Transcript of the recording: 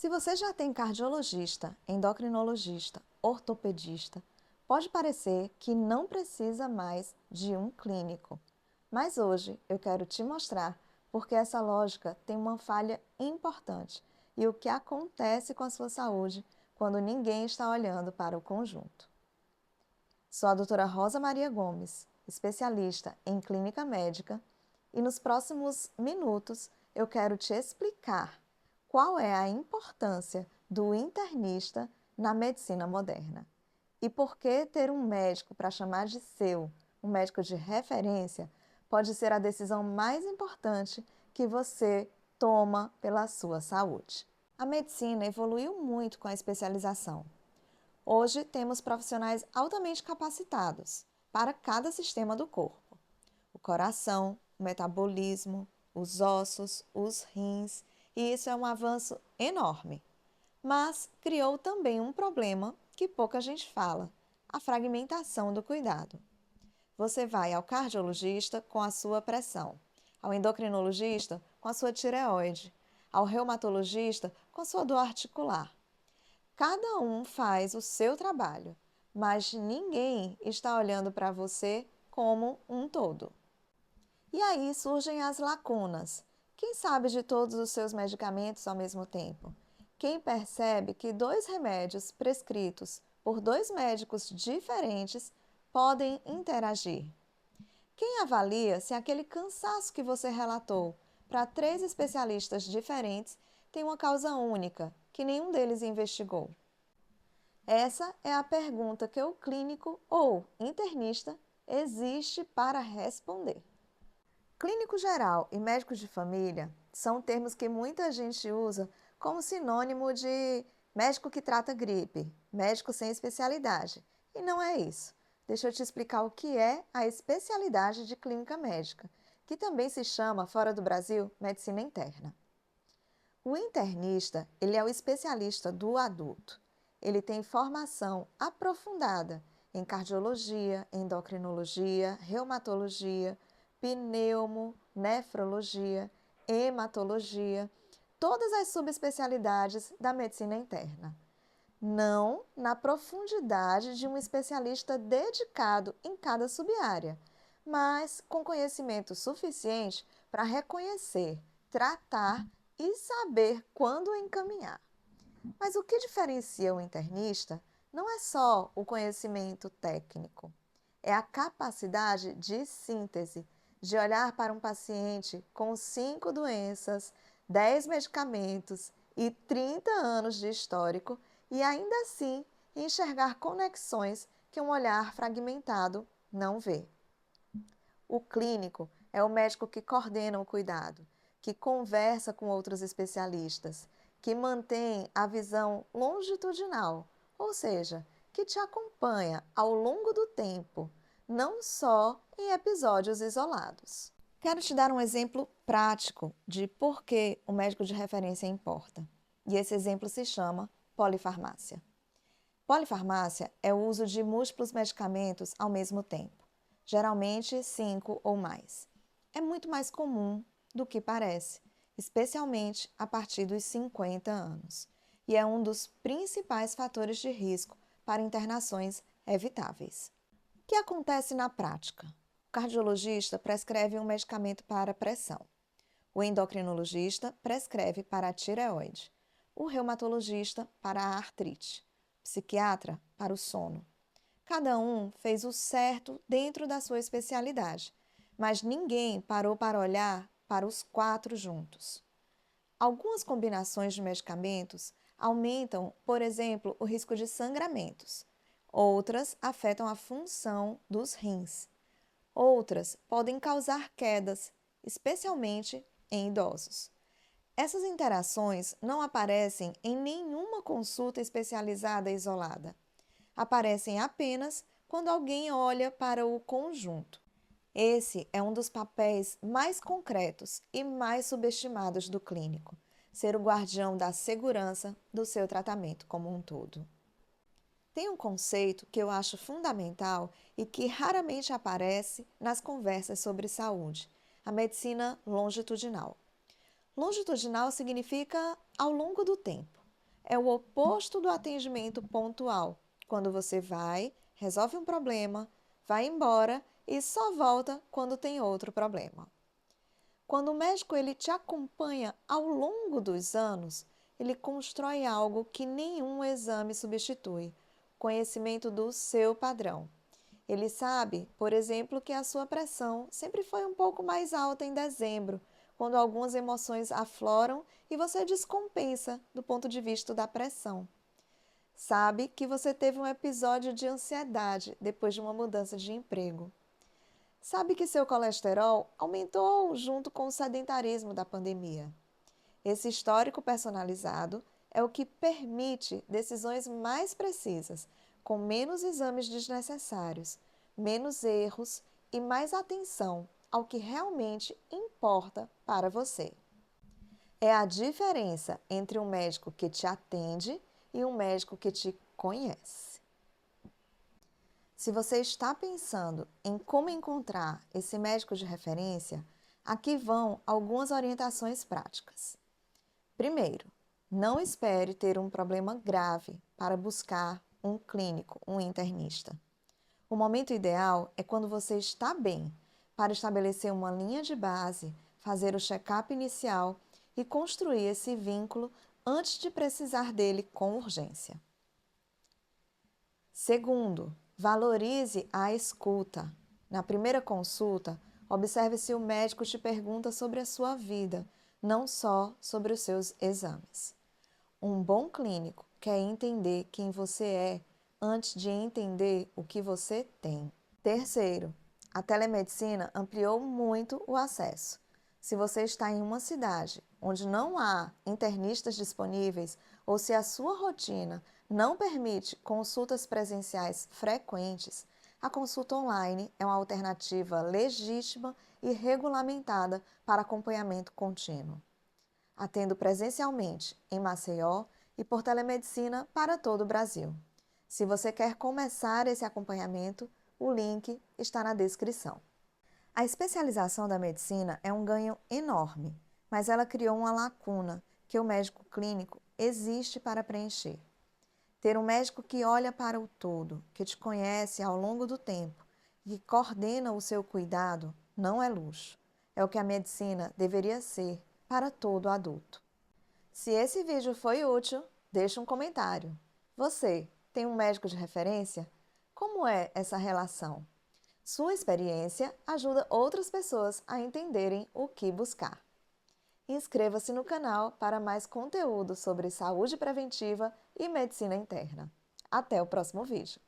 Se você já tem cardiologista, endocrinologista, ortopedista, pode parecer que não precisa mais de um clínico. Mas hoje eu quero te mostrar porque essa lógica tem uma falha importante e o que acontece com a sua saúde quando ninguém está olhando para o conjunto. Sou a doutora Rosa Maria Gomes, especialista em clínica médica, e nos próximos minutos eu quero te explicar qual é a importância do internista na medicina moderna e por que ter um médico para chamar de seu, um médico de referência, pode ser a decisão mais importante que você toma pela sua saúde. A medicina evoluiu muito com a especialização. Hoje temos profissionais altamente capacitados para cada sistema do corpo: o coração, o metabolismo, os ossos, os rins, e isso é um avanço enorme. Mas criou também um problema que pouca gente fala: a fragmentação do cuidado. Você vai ao cardiologista com a sua pressão, ao endocrinologista com a sua tireoide, ao reumatologista com a sua dor articular. Cada um faz o seu trabalho, mas ninguém está olhando para você como um todo. E aí surgem as lacunas. Quem sabe de todos os seus medicamentos ao mesmo tempo? Quem percebe que 2 remédios prescritos por 2 médicos diferentes podem interagir? Quem avalia se aquele cansaço que você relatou para 3 especialistas diferentes tem uma causa única, que nenhum deles investigou? Essa é a pergunta que o clínico ou internista existe para responder. Clínico geral e médico de família são termos que muita gente usa como sinônimo de médico que trata gripe, médico sem especialidade. E não é isso. Deixa eu te explicar o que é a especialidade de clínica médica, que também se chama, fora do Brasil, medicina interna. O internista, ele é o especialista do adulto. Ele tem formação aprofundada em cardiologia, endocrinologia, reumatologia, pneumo, nefrologia, hematologia, todas as subespecialidades da medicina interna. Não na profundidade de um especialista dedicado em cada subárea, mas com conhecimento suficiente para reconhecer, tratar e saber quando encaminhar. Mas o que diferencia o internista não é só o conhecimento técnico, é a capacidade de síntese, de olhar para um paciente com 5 doenças, 10 medicamentos e 30 anos de histórico e ainda assim enxergar conexões que um olhar fragmentado não vê. O clínico é o médico que coordena o cuidado, que conversa com outros especialistas, que mantém a visão longitudinal, ou seja, que te acompanha ao longo do tempo, não só em episódios isolados. Quero te dar um exemplo prático de por que o médico de referência importa. E esse exemplo se chama polifarmácia. Polifarmácia é o uso de múltiplos medicamentos ao mesmo tempo, geralmente 5 ou mais. É muito mais comum do que parece, especialmente a partir dos 50 anos, e é um dos principais fatores de risco para internações evitáveis. O que acontece na prática? O cardiologista prescreve um medicamento para pressão. O endocrinologista prescreve para a tireoide. O reumatologista para a artrite. O psiquiatra para o sono. Cada um fez o certo dentro da sua especialidade, mas ninguém parou para olhar para os 4 juntos. Algumas combinações de medicamentos aumentam, por exemplo, o risco de sangramentos. Outras afetam a função dos rins. Outras podem causar quedas, especialmente em idosos. Essas interações não aparecem em nenhuma consulta especializada isolada. Aparecem apenas quando alguém olha para o conjunto. Esse é um dos papéis mais concretos e mais subestimados do clínico, ser o guardião da segurança do seu tratamento como um todo. Tem um conceito que eu acho fundamental e que raramente aparece nas conversas sobre saúde: a medicina longitudinal. Longitudinal significa ao longo do tempo. é o oposto do atendimento pontual, quando você vai, resolve um problema, vai embora e só volta quando tem outro problema. Quando o médico ele te acompanha ao longo dos anos, ele constrói algo que nenhum exame substitui, conhecimento do seu padrão. Ele sabe, por exemplo, que a sua pressão sempre foi um pouco mais alta em dezembro, quando algumas emoções afloram e você descompensa do ponto de vista da pressão. Sabe que você teve um episódio de ansiedade depois de uma mudança de emprego. Sabe que seu colesterol aumentou junto com o sedentarismo da pandemia. Esse histórico personalizado é o que permite decisões mais precisas, com menos exames desnecessários, menos erros e mais atenção ao que realmente importa para você. É a diferença entre um médico que te atende e um médico que te conhece. Se você está pensando em como encontrar esse médico de referência, aqui vão algumas orientações práticas. Primeiro, não espere ter um problema grave para buscar um clínico, um internista. O momento ideal é quando você está bem, para estabelecer uma linha de base, fazer o check-up inicial e construir esse vínculo antes de precisar dele com urgência. Segundo, valorize a escuta. Na primeira consulta, observe se o médico te pergunta sobre a sua vida, não só sobre os seus exames. Um bom clínico quer entender quem você é antes de entender o que você tem. Terceiro, a telemedicina ampliou muito o acesso. Se você está em uma cidade onde não há internistas disponíveis ou se a sua rotina não permite consultas presenciais frequentes, a consulta online é uma alternativa legítima e regulamentada para acompanhamento contínuo. Atendo presencialmente em Maceió e por telemedicina para todo o Brasil. Se você quer começar esse acompanhamento, o link está na descrição. A especialização da medicina é um ganho enorme, mas ela criou uma lacuna que o médico clínico existe para preencher. Ter um médico que olha para o todo, que te conhece ao longo do tempo e que coordena o seu cuidado não é luxo. É o que a medicina deveria ser para todo adulto. Se esse vídeo foi útil, deixe um comentário. Você tem um médico de referência? Como é essa relação? Sua experiência ajuda outras pessoas a entenderem o que buscar. Inscreva-se no canal para mais conteúdo sobre saúde preventiva e medicina interna. Até o próximo vídeo!